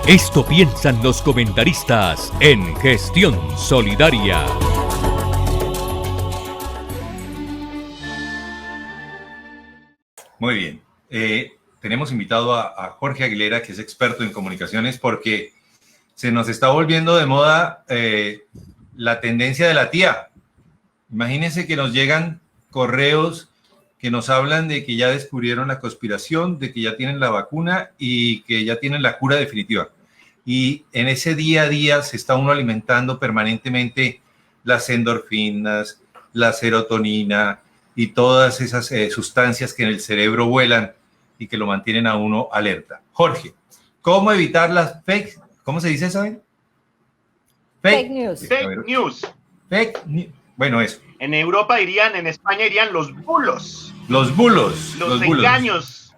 Esto piensan los comentaristas en Gestión Solidaria. Muy bien. Tenemos invitado a Jorge Aguilera, que es experto en comunicaciones, porque se nos está volviendo de moda la tendencia de la tía. Imagínense que nos llegan correos que nos hablan de que ya descubrieron la conspiración, de que ya tienen la vacuna y que ya tienen la cura definitiva. Y en ese día a día se está uno alimentando permanentemente las endorfinas, la serotonina y todas esas sustancias que en el cerebro vuelan y que lo mantienen a uno alerta. Jorge, ¿cómo evitar las fake? ¿Cómo se dice, saben? Fake news. Fake news. Fake news. Bueno, eso. En Europa dirían, en España dirían los bulos. Los bulos. Los engaños.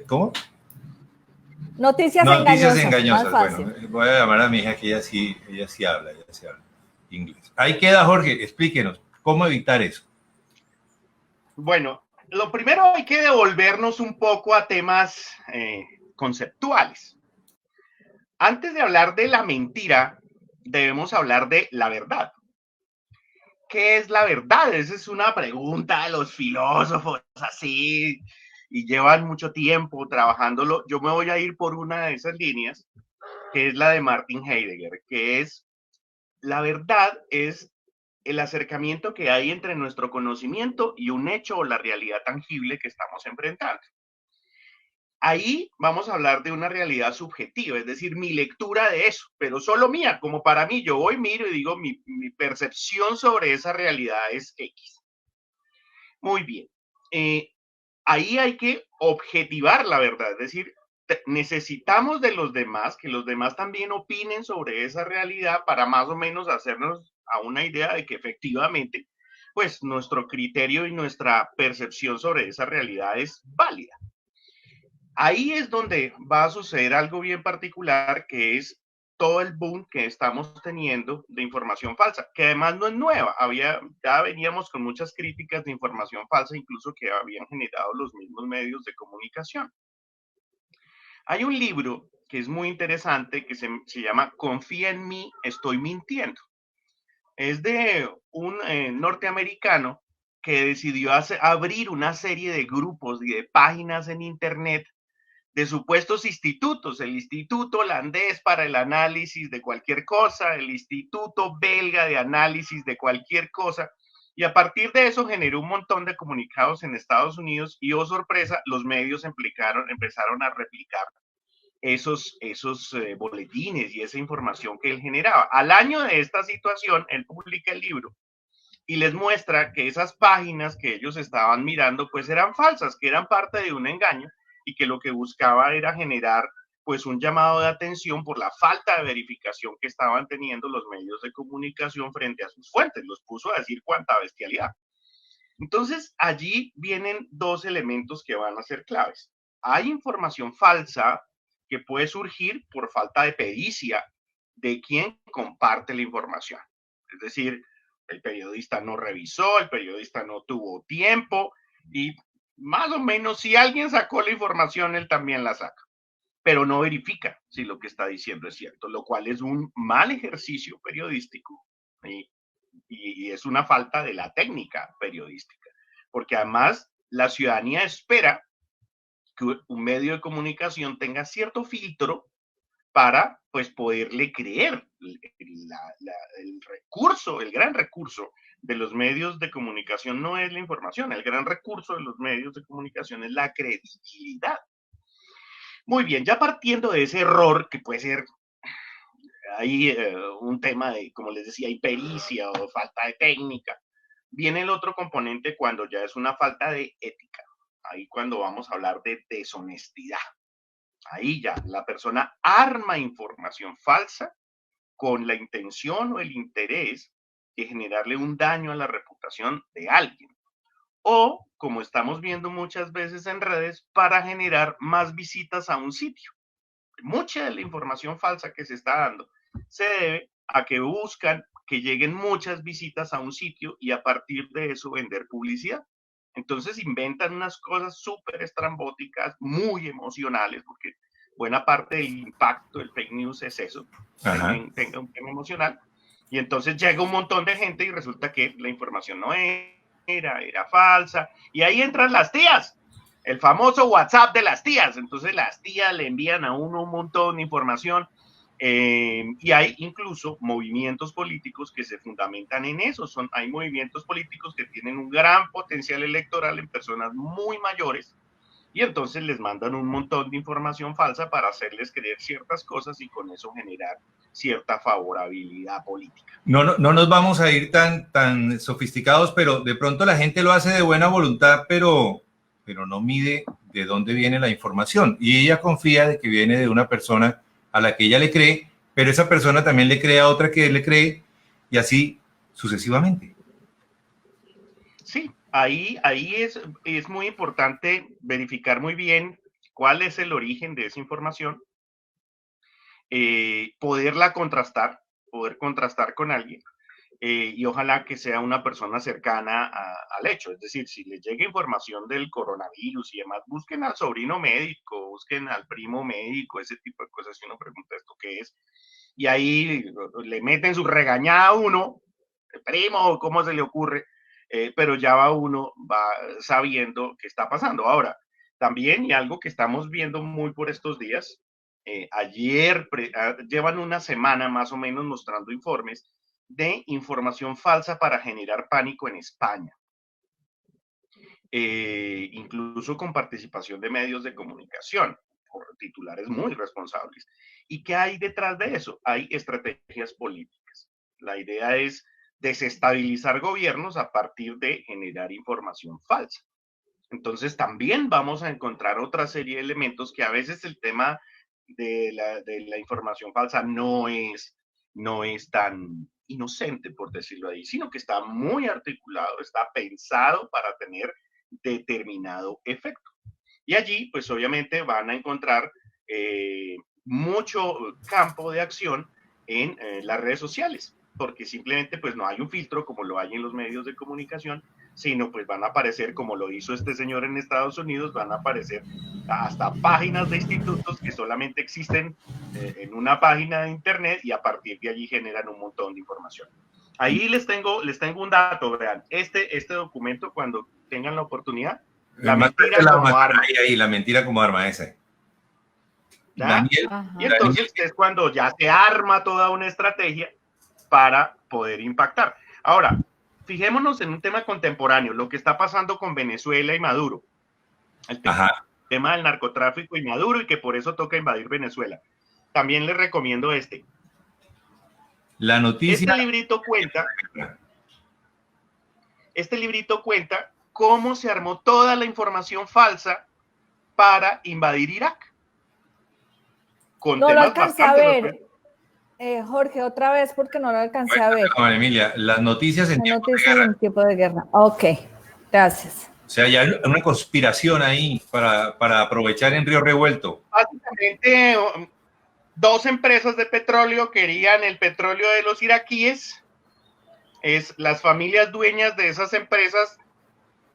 ¿Cómo? Noticias engañosas. Bueno, voy a llamar a mi hija que ella sí habla inglés. Ahí queda, Jorge, explíquenos, ¿cómo evitar eso? Bueno, lo primero hay que devolvernos un poco a temas conceptuales. Antes de hablar de la mentira, debemos hablar de la verdad. ¿Qué es la verdad? Esa es una pregunta de los filósofos, así, y llevan mucho tiempo trabajándolo. Yo me voy a ir por una de esas líneas, que es la de Martin Heidegger, que es: la verdad es el acercamiento que hay entre nuestro conocimiento y un hecho o la realidad tangible que estamos enfrentando. Ahí vamos a hablar de una realidad subjetiva, es decir, mi lectura de eso, pero solo mía, como para mí. Yo voy, miro y digo, mi percepción sobre esa realidad es X. Muy bien. Ahí hay que objetivar la verdad, es decir, necesitamos de los demás, que los demás también opinen sobre esa realidad para más o menos hacernos a una idea de que efectivamente, pues nuestro criterio y nuestra percepción sobre esa realidad es válida. Ahí es donde va a suceder algo bien particular, que es todo el boom que estamos teniendo de información falsa, que además no es nueva. Ya veníamos con muchas críticas de información falsa, incluso que habían generado los mismos medios de comunicación. Hay un libro que es muy interesante que se llama Confía en mí, estoy mintiendo. Es de un norteamericano que decidió abrir una serie de grupos y de páginas en internet de supuestos institutos: el Instituto Holandés para el Análisis de cualquier cosa, el Instituto Belga de Análisis de cualquier cosa, y a partir de eso generó un montón de comunicados en Estados Unidos y, oh sorpresa, los medios empezaron a replicar esos boletines y esa información que él generaba. Al año de esta situación, él publica el libro y les muestra que esas páginas que ellos estaban mirando pues eran falsas, que eran parte de un engaño, y que lo que buscaba era generar pues un llamado de atención por la falta de verificación que estaban teniendo los medios de comunicación frente a sus fuentes. Los puso a decir cuánta bestialidad. Entonces allí vienen dos elementos que van a ser claves. Hay información falsa que puede surgir por falta de pericia de quien comparte la información. Es decir, el periodista no revisó, el periodista no tuvo tiempo, y más o menos si alguien sacó la información, él también la saca, pero no verifica si lo que está diciendo es cierto, lo cual es un mal ejercicio periodístico y es una falta de la técnica periodística, porque además la ciudadanía espera que un medio de comunicación tenga cierto filtro para pues poderle creer. El recurso, el gran recurso de los medios de comunicación no es la información, el gran recurso de los medios de comunicación es la credibilidad. Muy bien, ya partiendo de ese error que puede ser ahí un tema de, como les decía, impericia o falta de técnica, viene el otro componente cuando ya es una falta de ética. Ahí cuando vamos a hablar de deshonestidad. Ahí ya la persona arma información falsa con la intención o el interés de generarle un daño a la reputación de alguien. O, como estamos viendo muchas veces en redes, para generar más visitas a un sitio. Mucha de la información falsa que se está dando se debe a que buscan que lleguen muchas visitas a un sitio y a partir de eso vender publicidad. Entonces inventan unas cosas súper estrambóticas, muy emocionales, porque buena parte del impacto del fake news es eso, tenga un tema emocional, y entonces llega un montón de gente y resulta que la información no era falsa, y ahí entran las tías, el famoso WhatsApp de las tías. Entonces las tías le envían a uno un montón de información, y hay incluso movimientos políticos que se fundamentan en eso. Hay movimientos políticos que tienen un gran potencial electoral en personas muy mayores, y entonces les mandan un montón de información falsa para hacerles creer ciertas cosas y con eso generar cierta favorabilidad política. No nos vamos a ir tan sofisticados, pero de pronto la gente lo hace de buena voluntad, pero no mide de dónde viene la información. Y ella confía de que viene de una persona a la que ella le cree, pero esa persona también le cree a otra que le cree, y así sucesivamente. Sí, ahí es muy importante verificar muy bien cuál es el origen de esa información, poder contrastar con alguien, y ojalá que sea una persona cercana al hecho. Es decir, si les llega información del coronavirus y demás, busquen al sobrino médico, busquen al primo médico, ese tipo de cosas. Si uno pregunta esto qué es, y ahí le meten su regañada a uno, primo, ¿cómo se le ocurre? Pero ya uno va sabiendo qué está pasando. Ahora, también, y algo que estamos viendo muy por estos días, llevan una semana más o menos mostrando informes de información falsa para generar pánico en España, incluso con participación de medios de comunicación, por titulares muy responsables. ¿Y qué hay detrás de eso? Hay estrategias políticas. La idea es desestabilizar gobiernos a partir de generar información falsa. Entonces también vamos a encontrar otra serie de elementos que a veces el tema de la información falsa no es tan inocente, por decirlo ahí, sino que está muy articulado, está pensado para tener determinado efecto. Y allí, pues obviamente van a encontrar mucho campo de acción en las redes sociales, porque simplemente pues no hay un filtro como lo hay en los medios de comunicación, sino pues van a aparecer, como lo hizo este señor en Estados Unidos, van a aparecer hasta páginas de institutos que solamente existen en una página de internet, y a partir de allí generan un montón de información. Ahí les tengo un dato, vean, este documento, cuando tengan la oportunidad, la mentira como arma. Ahí, la mentira como arma, ese. Daniel, y entonces es cuando ya se arma toda una estrategia para poder impactar. Ahora, fijémonos en un tema contemporáneo, lo que está pasando con Venezuela y Maduro. El tema del narcotráfico y Maduro, y que por eso toca invadir Venezuela. También les recomiendo La noticia. Este librito cuenta cómo se armó toda la información falsa para invadir Irak. No lo alcancé a ver. Jorge, otra vez porque no lo alcancé a ver. María Emilia, las noticias en tiempo de guerra. Ok, gracias. O sea, ya hay una conspiración ahí para aprovechar en Río Revuelto. Básicamente, 2 empresas de petróleo querían el petróleo de los iraquíes. Las familias dueñas de esas empresas,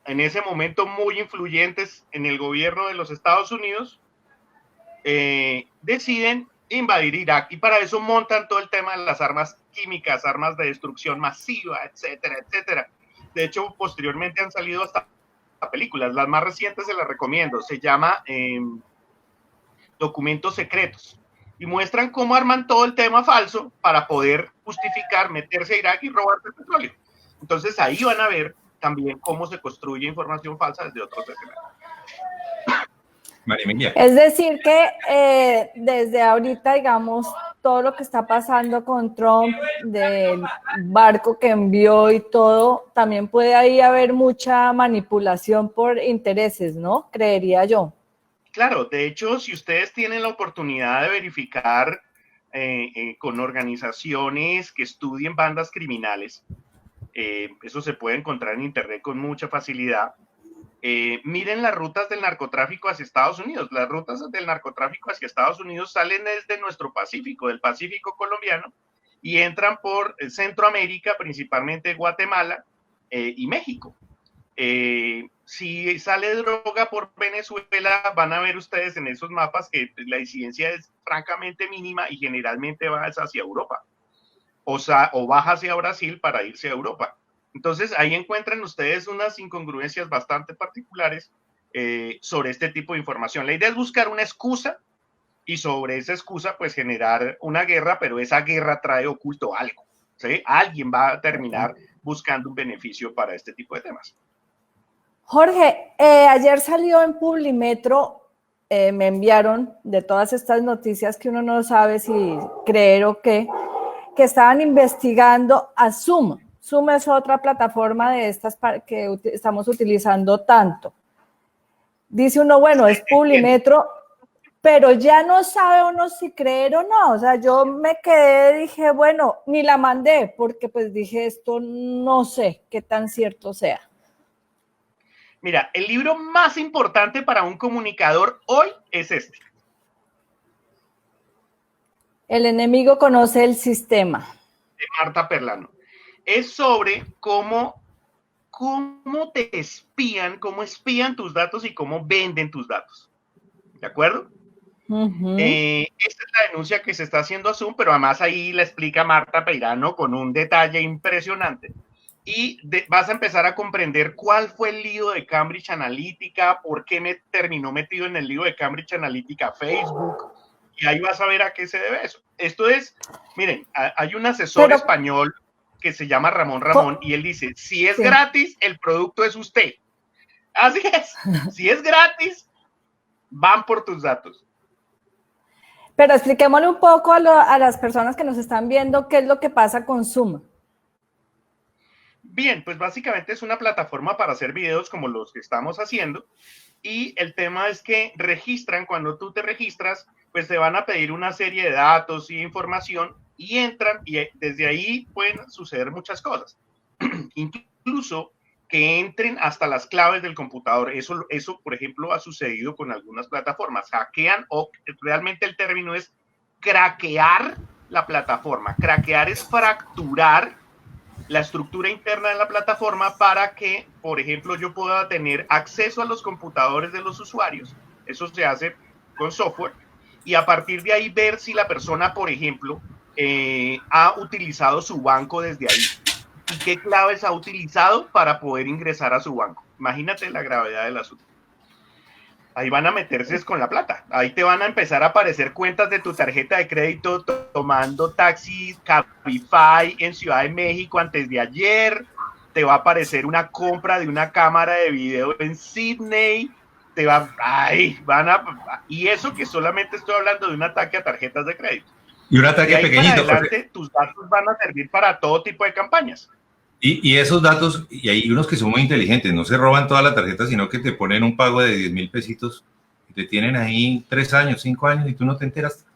en ese momento muy influyentes en el gobierno de los Estados Unidos, deciden invadir Irak, y para eso montan todo el tema de las armas químicas, armas de destrucción masiva, etcétera, etcétera. De hecho, posteriormente han salido hasta películas. Las más recientes se las recomiendo. Se llama Documentos Secretos, y muestran cómo arman todo el tema falso para poder justificar meterse a Irak y robarse el petróleo. Entonces ahí van a ver también cómo se construye información falsa desde otros escenarios. María Emilia. Es decir que desde ahorita, digamos, todo lo que está pasando con Trump, del barco que envió y todo, también puede ahí haber mucha manipulación por intereses, ¿no? Creería yo. Claro, de hecho, si ustedes tienen la oportunidad de verificar con organizaciones que estudien bandas criminales, eso se puede encontrar en internet con mucha facilidad. Miren las rutas del narcotráfico hacia Estados Unidos. Las rutas del narcotráfico hacia Estados Unidos salen desde nuestro Pacífico, del Pacífico colombiano, y entran por Centroamérica, principalmente Guatemala y México. Si sale droga por Venezuela, van a ver ustedes en esos mapas que la incidencia es francamente mínima y generalmente va hacia Europa. O baja hacia Brasil para irse a Europa. Entonces, ahí encuentran ustedes unas incongruencias bastante particulares sobre este tipo de información. La idea es buscar una excusa y sobre esa excusa, pues, generar una guerra, pero esa guerra trae oculto algo, ¿sí? Alguien va a terminar buscando un beneficio para este tipo de temas. Jorge, ayer salió en Publimetro, me enviaron de todas estas noticias que uno no sabe si creer o qué, que estaban investigando a Zoom. Zoom es otra plataforma de estas que estamos utilizando tanto. Dice uno, bueno, es Publimetro, pero ya no sabe uno si creer o no. O sea, yo me quedé, dije, bueno, ni la mandé, porque pues dije, esto no sé qué tan cierto sea. Mira, el libro más importante para un comunicador hoy es este. El enemigo conoce el sistema. De Marta Perlano. Es sobre cómo te espían, cómo espían tus datos y cómo venden tus datos. ¿De acuerdo? Esta es la denuncia que se está haciendo a Zoom, pero además ahí la explica Marta Perlano con un detalle impresionante. Y vas a empezar a comprender cuál fue el lío de Cambridge Analytica, por qué me terminó metido en el lío de Cambridge Analytica Facebook, y ahí vas a ver a qué se debe eso. Esto es, miren, hay un asesor español que se llama Ramón, y él dice, si es gratis, el producto es usted. Así es, si es gratis, van por tus datos. Pero expliquémosle un poco a las personas que nos están viendo qué es lo que pasa con Zoom. Bien, pues básicamente es una plataforma para hacer videos como los que estamos haciendo, y el tema es que registran, cuando tú te registras, pues te van a pedir una serie de datos y información y entran, y desde ahí pueden suceder muchas cosas. Incluso que entren hasta las claves del computador. Eso, por ejemplo, ha sucedido con algunas plataformas. Hackean, o realmente el término es craquear la plataforma. Craquear es fracturar la estructura interna de la plataforma para que, por ejemplo, yo pueda tener acceso a los computadores de los usuarios. Eso se hace con software. Y a partir de ahí ver si la persona, por ejemplo, ha utilizado su banco desde ahí. ¿Y qué claves ha utilizado para poder ingresar a su banco? Imagínate la gravedad del asunto. Ahí van a meterse con la plata. Ahí te van a empezar a aparecer cuentas de tu tarjeta de crédito tomando taxis, Cabify en Ciudad de México antes de ayer. Te va a aparecer una compra de una cámara de video en Sydney. Y eso que solamente estoy hablando de un ataque a tarjetas de crédito. Y un ataque pequeñito. Para adelante, tus datos van a servir para todo tipo de campañas. Y esos datos, y hay unos que son muy inteligentes, no se roban toda la tarjeta, sino que te ponen un pago de 10,000 pesitos y te tienen ahí 3 años, 5 años y tú no te enteras.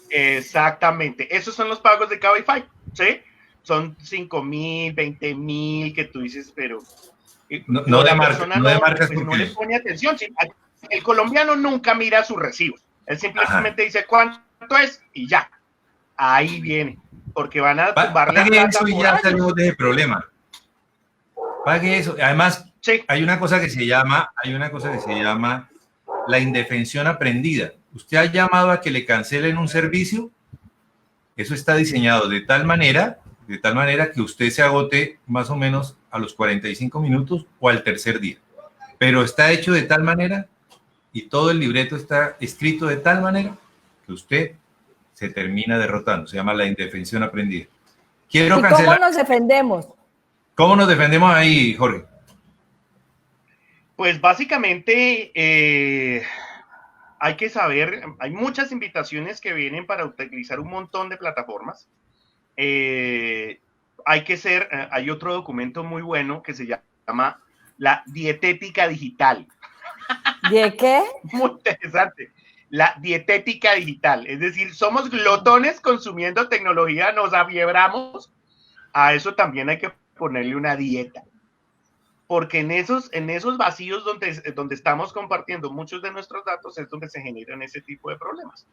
Exactamente, esos son los pagos de Cabify, ¿sí? Son 5,000, 20,000 que tú dices, pero no de marcas, pues no le pone atención. El colombiano nunca mira sus recibos, él simplemente dice cuánto es y ya, ahí viene. Porque van a tumbarle pague eso y ya salimos de ese problema. Pague eso. Además, sí, hay una cosa que se llama la indefensión aprendida. Usted ha llamado a que le cancelen un servicio. Eso está diseñado de tal manera que usted se agote más o menos a los 45 minutos o al tercer día. Pero está hecho de tal manera y todo el libreto está escrito de tal manera que usted se termina derrotando. Se llama la indefensión aprendida. Quiero cancelar. ¿Cómo nos defendemos? ¿Cómo nos defendemos ahí, Jorge? Pues básicamente hay que saber, hay muchas invitaciones que vienen para utilizar un montón de plataformas. Hay otro documento muy bueno que se llama la dietética digital. ¿De qué? Muy interesante. La dietética digital, es decir, somos glotones consumiendo tecnología, nos afiebramos, a eso también hay que ponerle una dieta, porque en esos vacíos donde estamos compartiendo muchos de nuestros datos es donde se generan ese tipo de problemas.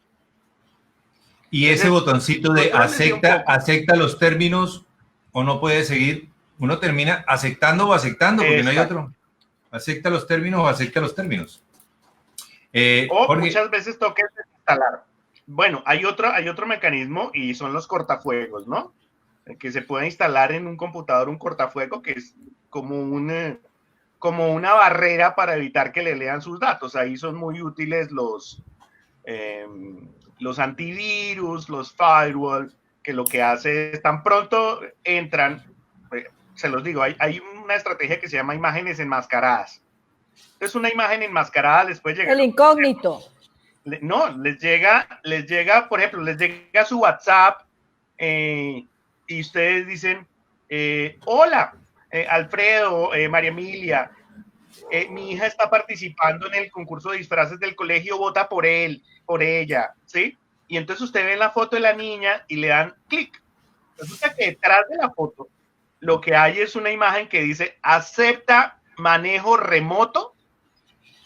Y ese botoncito de acepta los términos o no puede seguir, uno termina aceptando o aceptando, porque no hay Exacto. otro. Acepta los términos o acepta los términos. O Jorge, muchas veces toca desinstalar. Bueno, hay otro mecanismo y son los cortafuegos, ¿no? Que se puede instalar en un computador un cortafuego que es como una barrera para evitar que le lean sus datos. Ahí son muy útiles los antivirus, los firewall, que lo que hace es tan pronto entran, se los digo, hay una estrategia que se llama imágenes enmascaradas. Entonces una imagen enmascarada les puede llegar. El incógnito. No, les llega, por ejemplo, les llega su WhatsApp y ustedes dicen, hola, Alfredo, María Emilia, mi hija está participando en el concurso de disfraces del colegio, vota por él, por ella, ¿sí? Y entonces usted ve la foto de la niña y le dan clic. Resulta que detrás de la foto lo que hay es una imagen que dice acepta manejo remoto.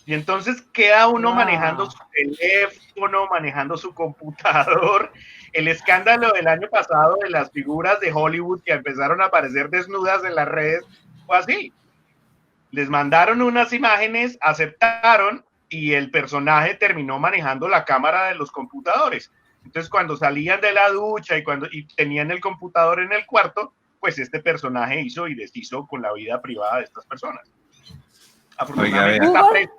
Y entonces queda uno manejando su teléfono, manejando su computador. El escándalo del año pasado de las figuras de Hollywood que empezaron a aparecer desnudas en las redes fue así. Les mandaron unas imágenes, aceptaron y el personaje terminó manejando la cámara de los computadores. Entonces cuando salían de la ducha y tenían el computador en el cuarto, pues este personaje hizo y deshizo con la vida privada de estas personas. Afortunadamente está preso.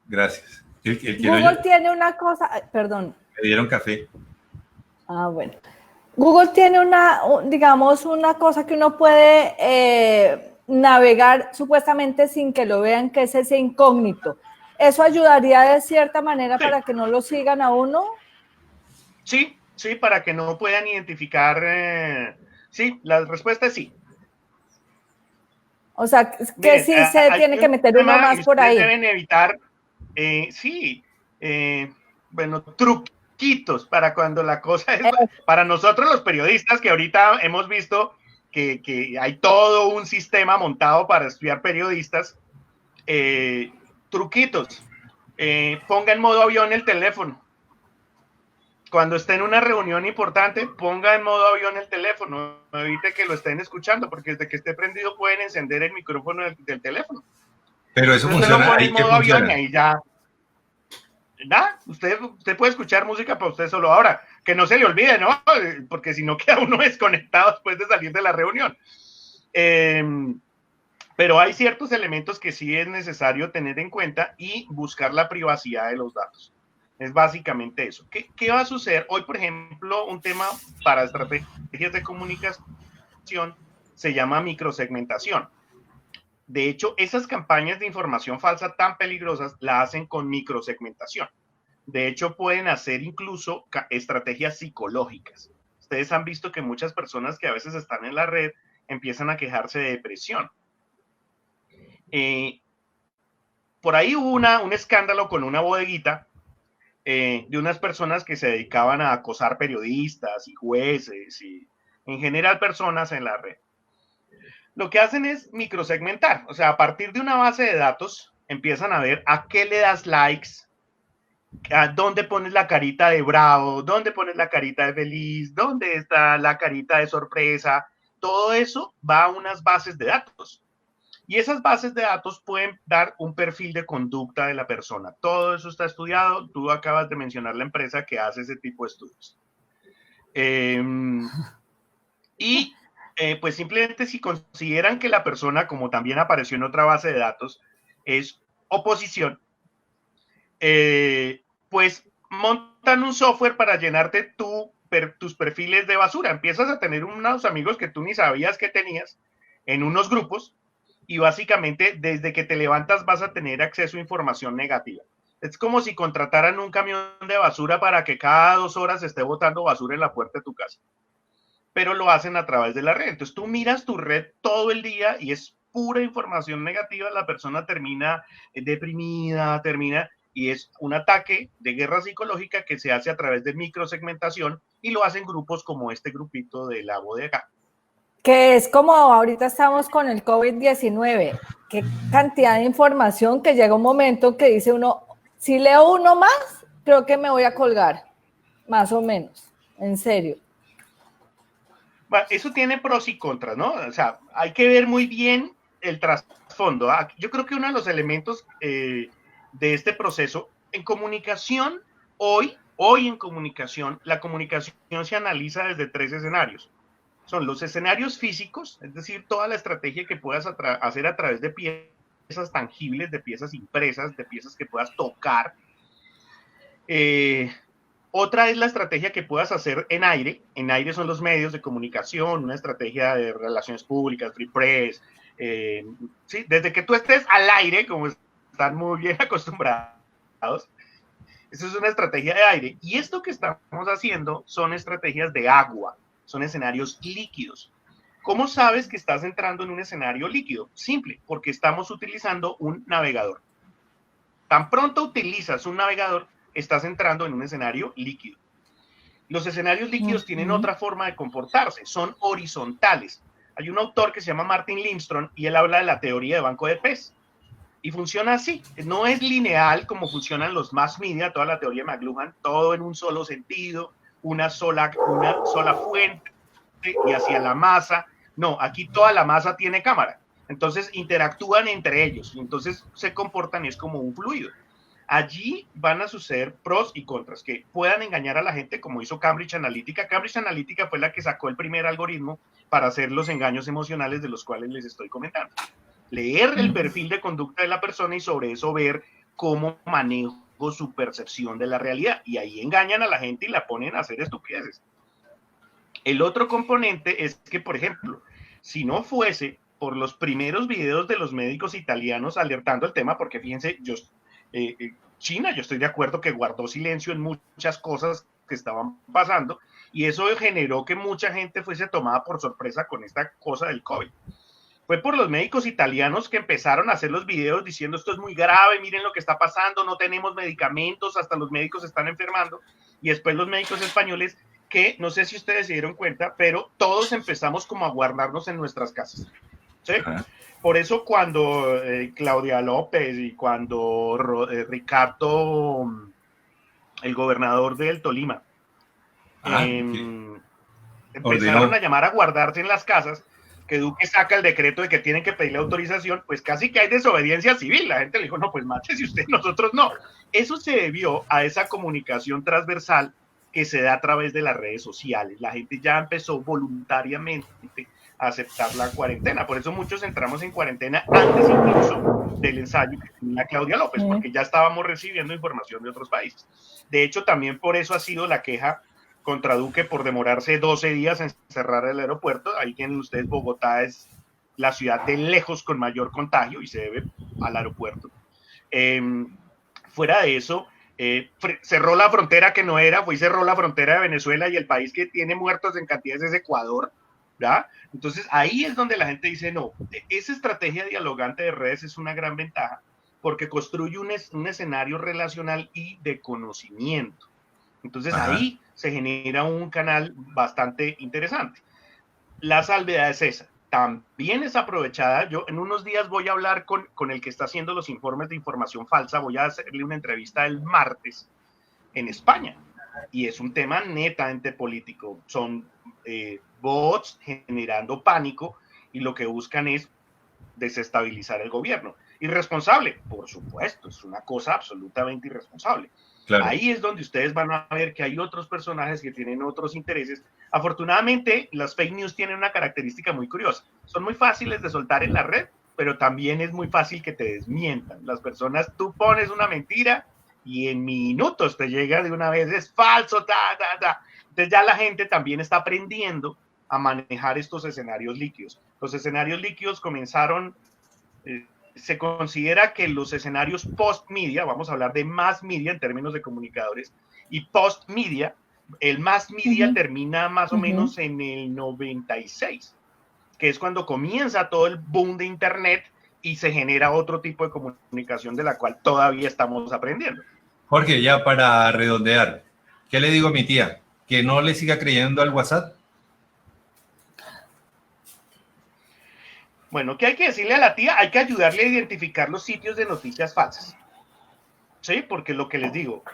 Gracias. Google tiene una cosa, perdón. Me dieron café. Ah, bueno. Google tiene digamos, una cosa que uno puede navegar supuestamente sin que lo vean, que es ese incógnito. ¿Eso ayudaría de cierta manera para que no lo sigan a uno? Sí, para que no puedan identificar. Sí, la respuesta es sí. O sea, que sí se tiene que meter uno más por ahí. Deben evitar, bueno, truquitos para cuando la cosa es... Para nosotros los periodistas, que ahorita hemos visto que hay todo un sistema montado para estudiar periodistas, truquitos. Ponga en modo avión el teléfono. Cuando esté en una reunión importante, ponga en modo avión el teléfono, evite que lo estén escuchando, porque desde que esté prendido pueden encender el micrófono del teléfono. Pero eso entonces funciona, usted lo pone ahí en que modo avión funciona. y ahí ya, usted puede escuchar música para usted solo. Ahora, que no se le olvide, ¿no? Porque si no queda uno desconectado después de salir de la reunión. Pero hay ciertos elementos que sí es necesario tener en cuenta y buscar la privacidad de los datos. Es básicamente eso. ¿Qué va a suceder? Hoy, por ejemplo, un tema para estrategias de comunicación se llama microsegmentación. De hecho, esas campañas de información falsa tan peligrosas la hacen con microsegmentación. De hecho, pueden hacer incluso estrategias psicológicas. Ustedes han visto que muchas personas que a veces están en la red empiezan a quejarse de depresión. Por ahí hubo un escándalo con una bodeguita de unas personas que se dedicaban a acosar periodistas y jueces y en general personas en la red. Lo que hacen es microsegmentar, o sea, a partir de una base de datos empiezan a ver a qué le das likes, a dónde pones la carita de bravo, dónde pones la carita de feliz, dónde está la carita de sorpresa. Todo eso va a unas bases de datos. Y esas bases de datos pueden dar un perfil de conducta de la persona. Todo eso está estudiado. Tú acabas de mencionar la empresa que hace ese tipo de estudios. Pues simplemente si consideran que la persona, como también apareció en otra base de datos, es oposición, pues montan un software para llenarte tus perfiles de basura. Empiezas a tener unos amigos que tú ni sabías que tenías en unos grupos. Y básicamente desde que te levantas vas a tener acceso a información negativa. Es como si contrataran un camión de basura para que cada 2 horas esté botando basura en la puerta de tu casa. Pero lo hacen a través de la red. Entonces tú miras tu red todo el día y es pura información negativa. La persona termina deprimida, y es un ataque de guerra psicológica que se hace a través de microsegmentación y lo hacen grupos como este grupito de la bodega. Que es como ahorita estamos con el COVID-19, qué cantidad de información que llega un momento que dice uno, si leo uno más, creo que me voy a colgar, más o menos, en serio. Bueno, eso tiene pros y contras, ¿no? O sea, hay que ver muy bien el trasfondo. Yo creo que uno de los elementos de este proceso en comunicación, hoy en comunicación, la comunicación se analiza desde 3 escenarios. Son los escenarios físicos, es decir, toda la estrategia que puedas hacer a través de piezas tangibles, de piezas impresas, de piezas que puedas tocar. Otra es la estrategia que puedas hacer en aire. En aire son los medios de comunicación, una estrategia de relaciones públicas, free press. Sí, desde que tú estés al aire, como están muy bien acostumbrados, eso es una estrategia de aire. Y esto que estamos haciendo son estrategias de agua, son escenarios líquidos. ¿Cómo sabes que estás entrando en un escenario líquido? Simple, porque estamos utilizando un navegador. Tan pronto utilizas un navegador, estás entrando en un escenario líquido. Los escenarios líquidos tienen otra forma de comportarse, son horizontales. Hay un autor que se llama Martin Lindstrom y él habla de la teoría de banco de pez. Y funciona así, no es lineal como funcionan los mass media, toda la teoría de McLuhan, todo en un solo sentido, una sola fuente y hacia la masa. No, aquí toda la masa tiene cámara. Entonces interactúan entre ellos, y entonces se comportan es como un fluido. Allí van a suceder pros y contras, que puedan engañar a la gente como hizo Cambridge Analytica. Cambridge Analytica fue la que sacó el primer algoritmo para hacer los engaños emocionales de los cuales les estoy comentando. Leer el perfil de conducta de la persona y sobre eso ver cómo manejo su percepción de la realidad. Y ahí engañan a la gente y la ponen a hacer estupideces. El otro componente es que, por ejemplo, si no fuese por los primeros videos de los médicos italianos alertando el tema, porque fíjense, China, yo estoy de acuerdo que guardó silencio en muchas cosas que estaban pasando y eso generó que mucha gente fuese tomada por sorpresa con esta cosa del COVID. Fue por los médicos italianos que empezaron a hacer los videos diciendo esto es muy grave, miren lo que está pasando, no tenemos medicamentos, hasta los médicos están enfermando, y después los médicos españoles que no sé si ustedes se dieron cuenta, pero todos empezamos como a guardarnos en nuestras casas, ¿sí? Por eso cuando Claudia López y cuando Ricardo, el gobernador del Tolima, empezaron a llamar a guardarse en las casas, que Duque saca el decreto de que tienen que pedirle autorización, pues casi que hay desobediencia civil. La gente le dijo, no, pues mátese usted, nosotros no. Eso se debió a esa comunicación transversal que se da a través de las redes sociales. La gente ya empezó voluntariamente a aceptar la cuarentena. Por eso muchos entramos en cuarentena antes incluso del ensayo que tenía Claudia López, porque ya estábamos recibiendo información de otros países. De hecho, también por eso ha sido la queja contra Duque por demorarse 12 días en cerrar el aeropuerto. Ahí tienen ustedes, Bogotá es la ciudad de lejos con mayor contagio y se debe al aeropuerto. Fuera de eso, cerró la frontera que no era, fue y cerró la frontera de Venezuela, y el país que tiene muertos en cantidades es Ecuador, ¿verdad? Entonces ahí es donde la gente dice, no, esa estrategia dialogante de redes es una gran ventaja porque construye un escenario relacional y de conocimiento. Entonces ahí se genera un canal bastante interesante. La salvedad es esa. También es aprovechada. Yo en unos días voy a hablar con el que está haciendo los informes de información falsa. Voy a hacerle una entrevista el martes en España. Y es un tema netamente político. Son bots generando pánico y lo que buscan es desestabilizar el gobierno. Irresponsable, por supuesto, es una cosa absolutamente irresponsable. Claro. Ahí es donde ustedes van a ver que hay otros personajes que tienen otros intereses. Afortunadamente, las fake news tienen una característica muy curiosa. Son muy fáciles de soltar en la red, pero también es muy fácil que te desmientan. Las personas, tú pones una mentira y en minutos te llega de una vez, es falso, Entonces ya la gente también está aprendiendo a manejar estos escenarios líquidos. Los escenarios líquidos comenzaron... se considera que los escenarios post-media, vamos a hablar de mass media en términos de comunicadores, y post-media, el mass media termina más o menos en el 96, que es cuando comienza todo el boom de Internet y se genera otro tipo de comunicación de la cual todavía estamos aprendiendo. Jorge, ya para redondear, ¿qué le digo a mi tía? ¿Que no le siga creyendo al WhatsApp? Bueno, ¿qué hay que decirle a la tía? Hay que ayudarle a identificar los sitios de noticias falsas. ¿Sí? Porque lo que les digo,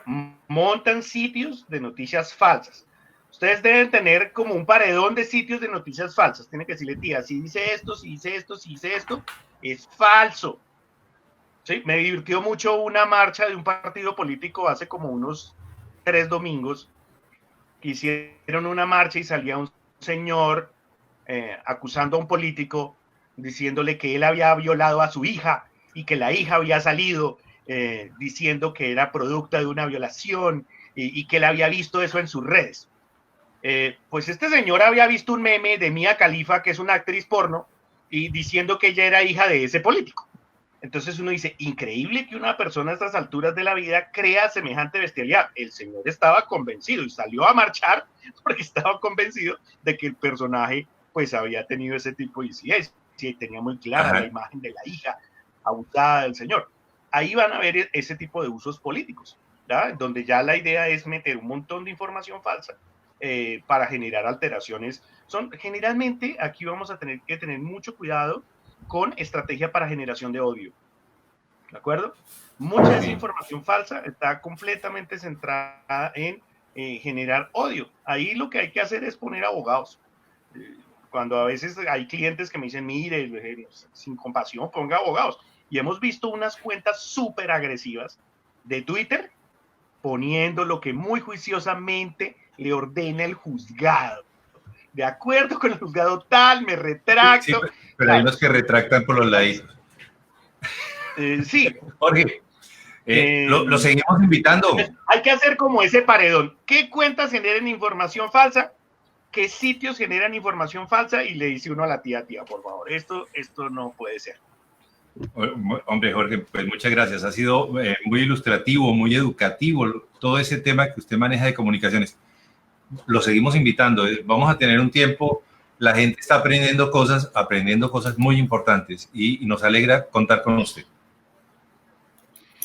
montan sitios de noticias falsas. Ustedes deben tener como un paredón de sitios de noticias falsas. Tienen que decirle, tía, si dice esto, si dice esto, si dice esto, es falso. ¿Sí? Me divirtió mucho una marcha de un partido político hace como unos 3 domingos, que hicieron una marcha y salía un señor acusando a un político, diciéndole que él había violado a su hija y que la hija había salido diciendo que era producto de una violación y que él había visto eso en sus redes. Pues este señor había visto un meme de Mia Khalifa, que es una actriz porno, y diciendo que ella era hija de ese político. Entonces uno dice, increíble que una persona a estas alturas de la vida crea semejante bestialidad. El señor estaba convencido y salió a marchar porque estaba convencido de que el personaje pues había tenido ese tipo de incidencia y tenía muy clara la imagen de la hija abusada del señor. Ahí van a ver ese tipo de usos políticos, ¿verdad? Donde ya la idea es meter un montón de información falsa para generar alteraciones. Generalmente aquí vamos a tener que tener mucho cuidado con estrategia para generación de odio, ¿de acuerdo? Mucha de esa información falsa está completamente centrada en generar odio. Ahí lo que hay que hacer es poner abogados. Cuando a veces hay clientes que me dicen, mire, sin compasión, ponga abogados. Y hemos visto unas cuentas súper agresivas de Twitter poniendo lo que muy juiciosamente le ordena el juzgado. De acuerdo con el juzgado tal, me retracto. Sí, pero hay unos que retractan por los laditos. Sí. Jorge, lo seguimos invitando. Hay que hacer como ese paredón. ¿Qué cuentas generan información falsa? ¿Qué sitios generan información falsa? Y le dice uno a la tía, por favor, esto no puede ser. Hombre, Jorge, pues muchas gracias. Ha sido muy ilustrativo, muy educativo todo ese tema que usted maneja de comunicaciones. Lo seguimos invitando. Vamos a tener un tiempo. La gente está aprendiendo cosas muy importantes y nos alegra contar con usted.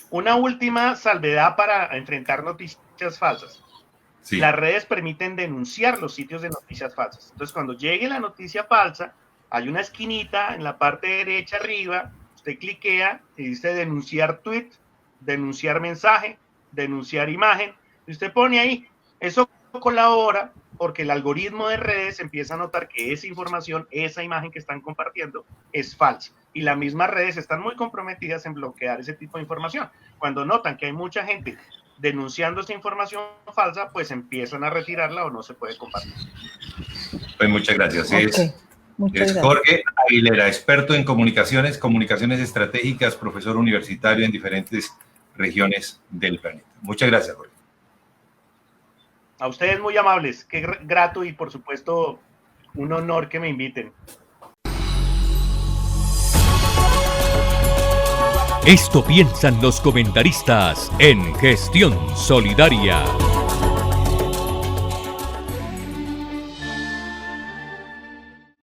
Una última salvedad para enfrentar noticias falsas. Sí. Las redes permiten denunciar los sitios de noticias falsas. Entonces, cuando llegue la noticia falsa, hay una esquinita en la parte derecha arriba, usted cliquea y dice denunciar tweet, denunciar mensaje, denunciar imagen, y usted pone ahí. Eso colabora porque el algoritmo de redes empieza a notar que esa información, esa imagen que están compartiendo es falsa. Y las mismas redes están muy comprometidas en bloquear ese tipo de información. Cuando notan que hay mucha gente denunciando esa información falsa, pues empiezan a retirarla o no se puede compartir. Pues muchas gracias. Es Jorge Aguilera, experto en comunicaciones estratégicas, profesor universitario en diferentes regiones del planeta. Muchas gracias, Jorge. A ustedes muy amables, qué grato y por supuesto un honor que me inviten. Esto piensan los comentaristas en Gestión Solidaria.